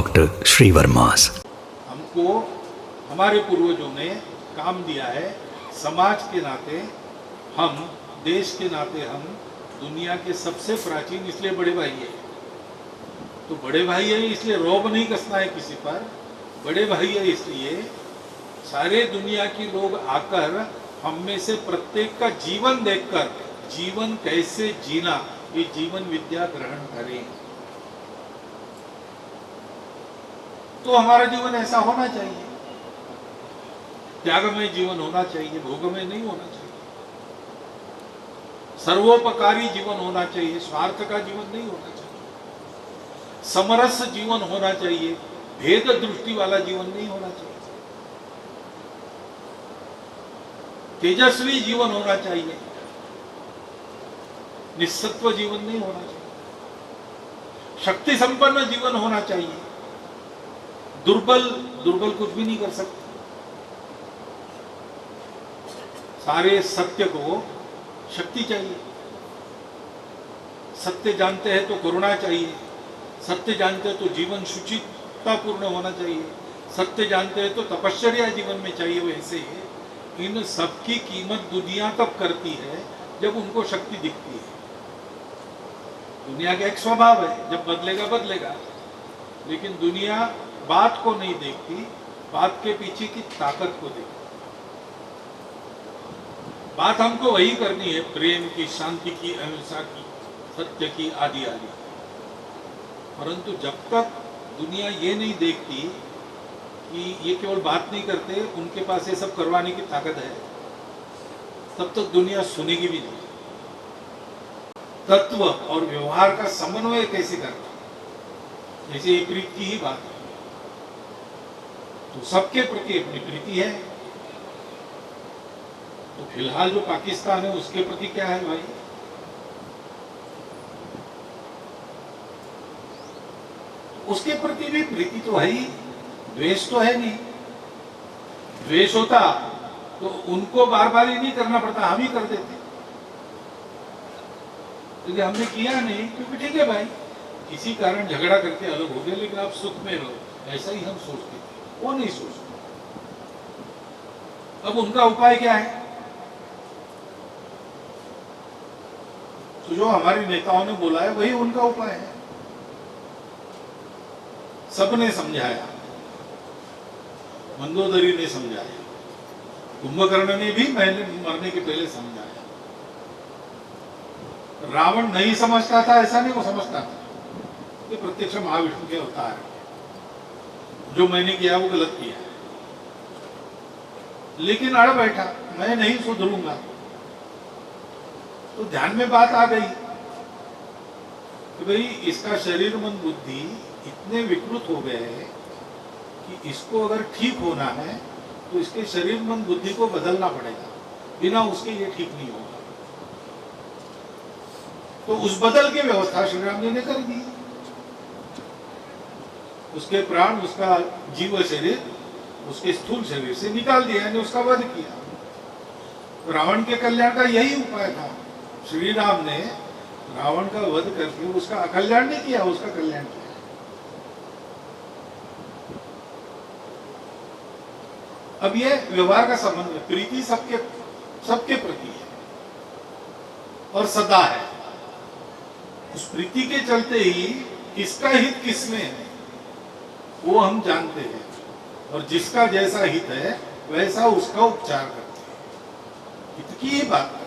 Doctor Shri वर्मास। हमको हमारे पूर्वजों ने काम दिया है, समाज के नाते हम, देश के नाते हम, दुनिया के सबसे प्राचीन इसलिए बड़े भाई है। तो बड़े भाई है इसलिए रौब नहीं कसना है किसी पर, बड़े भाई है इसलिए सारे दुनिया के लोग आकर हम में से प्रत्येक का जीवन देखकर जीवन कैसे जीना ये जीवन विद्या ग्रहण करें। तो हमारा जीवन ऐसा होना चाहिए, त्यागमय जीवन होना चाहिए, भोगमय नहीं होना चाहिए, सर्वोपकारी जीवन होना चाहिए, स्वार्थ का जीवन नहीं होना चाहिए, समरस जीवन होना चाहिए, भेद दृष्टि वाला जीवन नहीं होना चाहिए, तेजस्वी जीवन होना चाहिए, निस्सत्व जीवन नहीं होना चाहिए, शक्ति संपन्न जीवन होना चाहिए। दुर्बल कुछ भी नहीं कर सकते। सारे सत्य को शक्ति चाहिए। सत्य जानते हैं तो करुणा चाहिए, सत्य जानते हैं तो जीवन शुचितापूर्ण होना चाहिए, सत्य जानते हैं तो तपश्चर्या जीवन में चाहिए। वैसे इन सबकी कीमत दुनिया तब करती है जब उनको शक्ति दिखती है। दुनिया का एक स्वभाव है, जब बदलेगा बदलेगा, लेकिन दुनिया बात को नहीं देखती, बात के पीछे की ताकत को देखती। बात हमको वही करनी है, प्रेम की, शांति की, अहिंसा की, सत्य की, आदि आदि। परंतु जब तक दुनिया ये नहीं देखती कि ये केवल बात नहीं करते, उनके पास ये सब करवाने की ताकत है, तब तक दुनिया सुनेगी भी नहीं। तत्व और व्यवहार का समन्वय कैसे करना, जैसे ये प्रीति की ही बात है, तो सबके प्रति अपनी प्रीति है। तो फिलहाल जो पाकिस्तान है उसके प्रति क्या है भाई? उसके प्रति भी प्रीति तो है ही, द्वेष तो है नहीं। द्वेष होता तो उनको बार बार ही नहीं करना पड़ता, हम ही कर देते, क्योंकि हमने किया नहीं। क्योंकि ठीक है भाई, किसी कारण झगड़ा करके अलग हो गए, लेकिन आप सुख में रहो, ऐसा ही हम सोचते थे, वो नहीं सोचते। अब उनका उपाय क्या है? तो जो हमारे नेताओं ने बोला है वही उनका उपाय है। सबने समझाया, मंदोदरी ने समझाया, कुंभकर्ण ने भी मरने के पहले समझाया। रावण नहीं समझता था ऐसा नहीं, वो समझता था कि प्रत्यक्ष महाविष्णु के अवतार है, जो मैंने किया वो गलत किया है, लेकिन अड़ बैठा, मैं नहीं सुधरूंगा। तो ध्यान में बात आ गई कि भाई इसका शरीर मन बुद्धि इतने विकृत हो गए हैं कि इसको अगर ठीक होना है तो इसके शरीर मन बुद्धि को बदलना पड़ेगा, बिना उसके ये ठीक नहीं होगा। तो उस बदल की व्यवस्था श्री राम जी ने कर दी। उसके प्राण, उसका जीव शरीर उसके स्थूल शरीर से निकाल दिया, यानी उसका वध किया। रावण के कल्याण का यही उपाय था। श्री राम ने रावण का वध करके उसका अकल्याण नहीं किया, उसका कल्याण किया। अब ये व्यवहार का संबंध है, प्रीति सबके प्रति है और सदा है। उस प्रीति के चलते ही किसका हित किसमें है वो हम जानते हैं, और जिसका जैसा हित है वैसा उसका उपचार करते हैं। हित की ही बात